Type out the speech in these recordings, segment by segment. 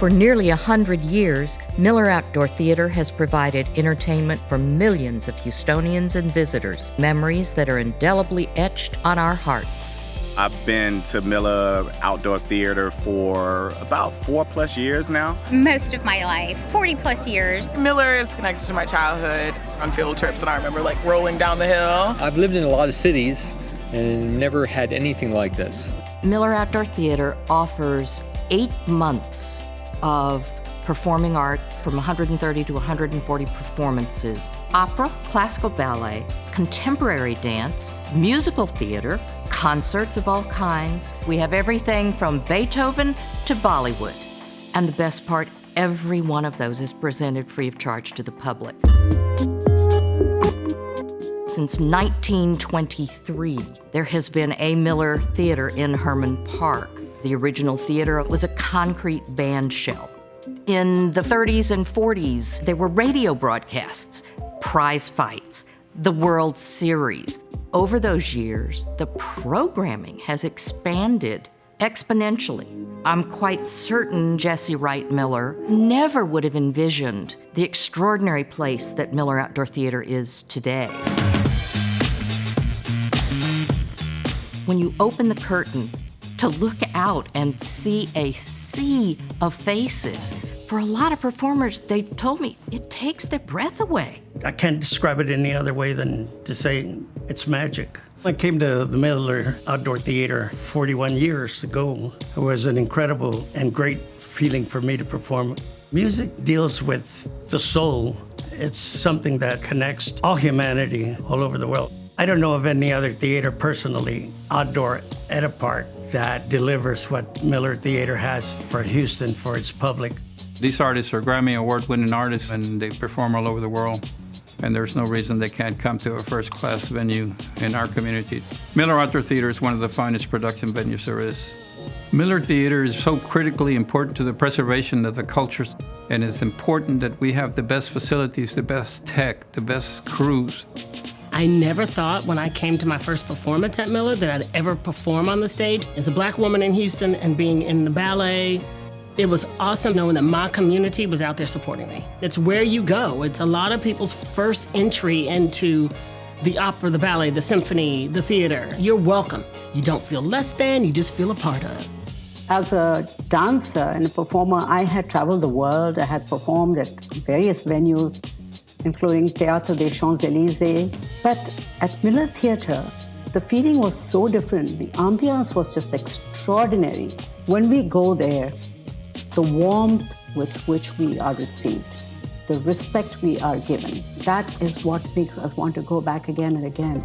For nearly 100 years, Miller Outdoor Theater has provided entertainment for millions of Houstonians and visitors, memories that are indelibly etched on our hearts. I've been to Miller Outdoor Theater for about 4+ years now. Most of my life, 40+ years. Miller is connected to my childhood on field trips, and I remember rolling down the hill. I've lived in a lot of cities and never had anything like this. Miller Outdoor Theater offers 8 months of performing arts from 130 to 140 performances, opera, classical ballet, contemporary dance, musical theater, concerts of all kinds. We have everything from Beethoven to Bollywood. And the best part, every one of those is presented free of charge to the public. Since 1923, there has been a Miller Theater in Herman Park. The original theater was a concrete band shell. In the 30s and 40s, there were radio broadcasts, prize fights, the World Series. Over those years, the programming has expanded exponentially. I'm quite certain Jesse Wright Miller never would have envisioned the extraordinary place that Miller Outdoor Theater is today. When you open the curtain to look out and see a sea of faces, for a lot of performers, they told me it takes their breath away. I can't describe it any other way than to say it's magic. I came to the Miller Outdoor Theater 41 years ago. It was an incredible and great feeling for me to perform. Music deals with the soul. It's something that connects all humanity all over the world. I don't know of any other theater personally, outdoor at a park, that delivers what Miller Theater has for Houston, for its public. These artists are Grammy Award-winning artists, and they perform all over the world. And there's no reason they can't come to a first-class venue in our community. Miller Outdoor Theater is one of the finest production venues there is. Miller Theater is so critically important to the preservation of the cultures, and it's important that we have the best facilities, the best tech, the best crews. I never thought when I came to my first performance at Miller that I'd ever perform on the stage. As a Black woman in Houston and being in the ballet, it was awesome knowing that my community was out there supporting me. It's where you go. It's a lot of people's first entry into the opera, the ballet, the symphony, the theater. You're welcome. You don't feel less than, you just feel a part of. As a dancer and a performer, I had traveled the world. I had performed at various venues, including Théâtre des Champs-Élysées. But at Miller Theater, the feeling was so different. The ambiance was just extraordinary. When we go there, the warmth with which we are received, the respect we are given, that is what makes us want to go back again and again.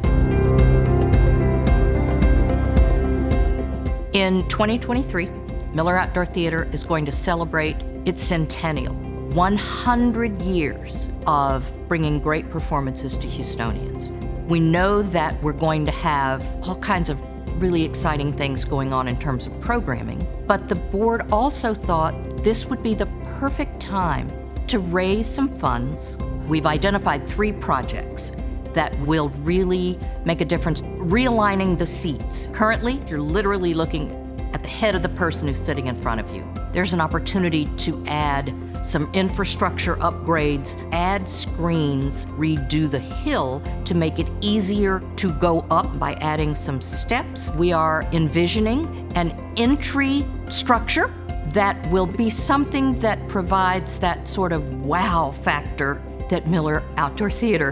In 2023, Miller Outdoor Theater is going to celebrate its centennial. 100 years of bringing great performances to Houstonians. We know that we're going to have all kinds of really exciting things going on in terms of programming, but the board also thought this would be the perfect time to raise some funds. We've identified 3 projects that will really make a difference. Realigning the seats. Currently, you're literally looking at the head of the person who's sitting in front of you. There's an opportunity to add some infrastructure upgrades, add screens, redo the hill to make it easier to go up by adding some steps. We are envisioning an entry structure that will be something that provides that sort of wow factor that Miller Outdoor Theater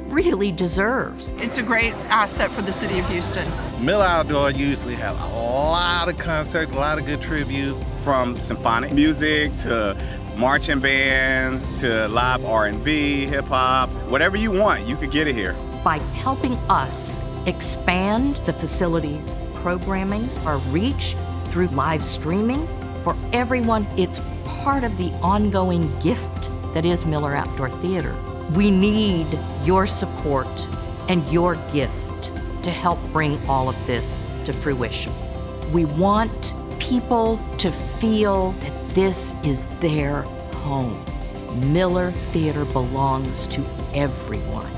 really deserves. It's a great asset for the city of Houston. Miller Outdoor usually have a lot of concerts, a lot of good tribute, from symphonic music to marching bands to live R&B, hip-hop, whatever you want, you could get it here. By helping us expand the facilities, programming, our reach through live streaming, for everyone, it's part of the ongoing gift that is Miller Outdoor Theater. We need your support and your gift to help bring all of this to fruition. We want people to feel that this is their home. Miller Theater belongs to everyone.